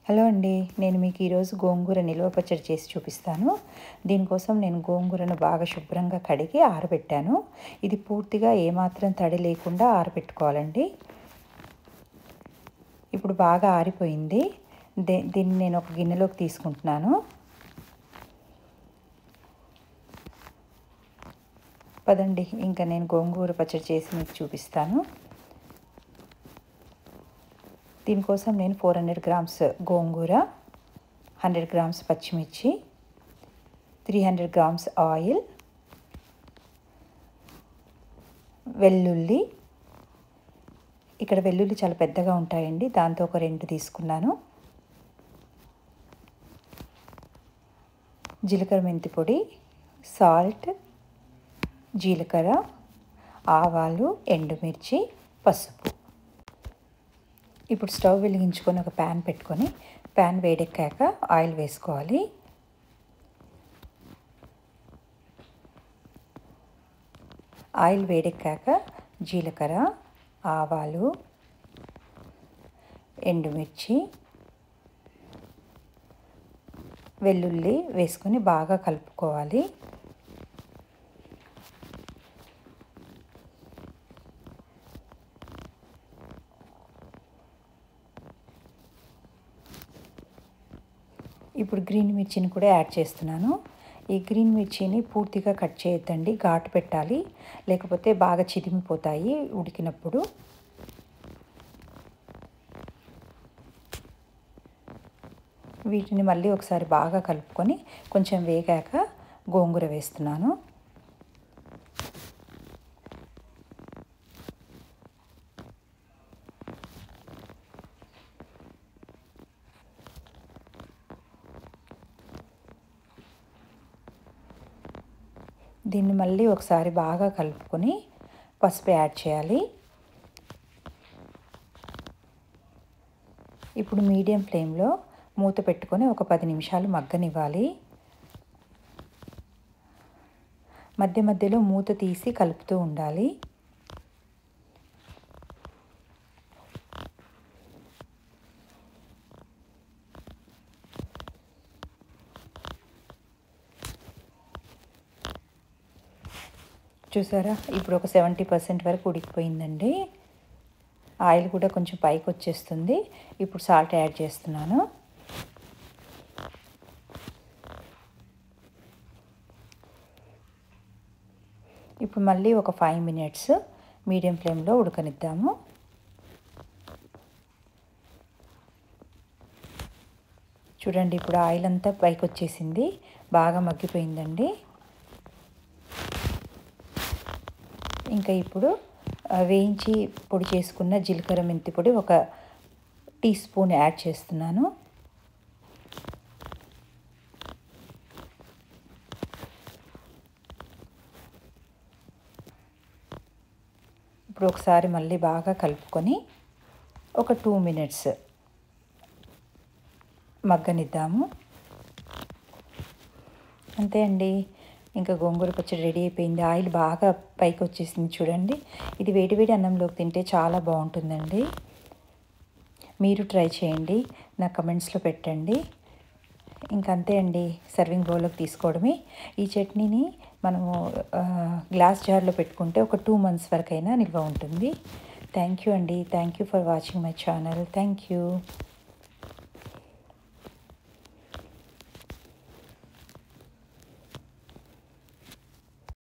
Hello అండి, నేను మీకు ఈరోజు గోంగూర నిల్వ పచ్చడి చేసి చూపిస్తాను. దీనికోసం నేను గోంగూరను బాగా శుభ్రంగా కడిగి ఆరబెట్టాను. ఇది పూర్తిగా ఏమాత్రం తడి లేకుండా ఆరబెట్టుకోవాలండి. ఇప్పుడు బాగా ఆరిపోయింది. దీన్ని నేను ఒక గిన్నెలోకి తీసుకుంటున్నాను. పదండి, ఇంకా నేను గోంగూర పచ్చడి చేసి మీకు చూపిస్తాను. దీనికోసం నేను 400 గ్రామ్స్ గోంగూర, 100 గ్రామ్స్ పచ్చిమిర్చి, 300 గ్రామ్స్ ఆయిల్, వెల్లుల్లి. ఇక్కడ వెల్లుల్లి చాలా పెద్దగా ఉంటాయండి, దాంతో ఒక 2 తీసుకున్నాను. జీలకర్ర మెంతి పొడి, సాల్ట్, జీలకర్ర, ఆవాలు, ఎండుమిర్చి, పసుపు. ఇప్పుడు స్టవ్ వెలిగించుకొని ఒక ప్యాన్ పెట్టుకొని ప్యాన్ వేడెక్కాక ఆయిల్ వేసుకోవాలి. ఆయిల్ వేడెక్కాక జీలకర్ర, ఆవాలు, ఎండుమిర్చి, వెల్లుల్లి వేసుకొని బాగా కలుపుకోవాలి. ఇప్పుడు గ్రీన్ మిర్చిని కూడా యాడ్ చేస్తున్నాను. ఈ గ్రీన్ మిర్చిని పూర్తిగా కట్ చేయొద్దండి, ఘాటు పెట్టాలి, లేకపోతే బాగా చిదిమిపోతాయి ఉడికినప్పుడు. వీటిని మళ్ళీ ఒకసారి బాగా కలుపుకొని కొంచెం వేగాక గోంగూర వేస్తున్నాను. దీన్ని మళ్ళీ ఒకసారి బాగా కలుపుకొని పసుపు యాడ్ చేయాలి. ఇప్పుడు మీడియం ఫ్లేమ్లో మూత పెట్టుకొని ఒక 10 నిమిషాలు మగ్గనివ్వాలి. మధ్య మధ్యలో మూత తీసి కలుపుతూ ఉండాలి. చూసారా, ఇప్పుడు ఒక 70% వరకు ఉడికిపోయిందండి. ఆయిల్ కూడా కొంచెం పైకి వచ్చేస్తుంది. ఇప్పుడు సాల్ట్ యాడ్ చేస్తున్నాను. ఇప్పుడు మళ్ళీ ఒక 5 మినిట్స్ మీడియం ఫ్లేమ్లో ఉడకనిద్దాము. చూడండి, ఇప్పుడు ఆయిల్ అంతా పైకి వచ్చేసింది, బాగా మగ్గిపోయిందండి. ఇంకా ఇప్పుడు వేయించి పొడి చేసుకున్న జీలకర్ర మెంతి పొడి ఒక టీ స్పూన్ యాడ్ చేస్తున్నాను. ఇప్పుడు ఒకసారి మళ్ళీ బాగా కలుపుకొని ఒక 2 మినిట్స్ మగ్గనిద్దాము. అంతే అండి, ఇంకా గోంగూర పచ్చడి రెడీ అయిపోయింది. ఆయిల్ బాగా పైకి వచ్చేసింది చూడండి. ఇది వేడివేడి అన్నంలోకి తింటే చాలా బాగుంటుందండి. మీరు ట్రై చేయండి, నా కమెంట్స్లో పెట్టండి. ఇంకంతే అండి, సర్వింగ్ బౌల్లోకి తీసుకోవడమే. ఈ చట్నీని మనము గ్లాస్ జార్లో పెట్టుకుంటే ఒక 2 months వరకైనా నిల్వ ఉంటుంది. థ్యాంక్ యూ అండి. Thank you for watching my channel. Thank you.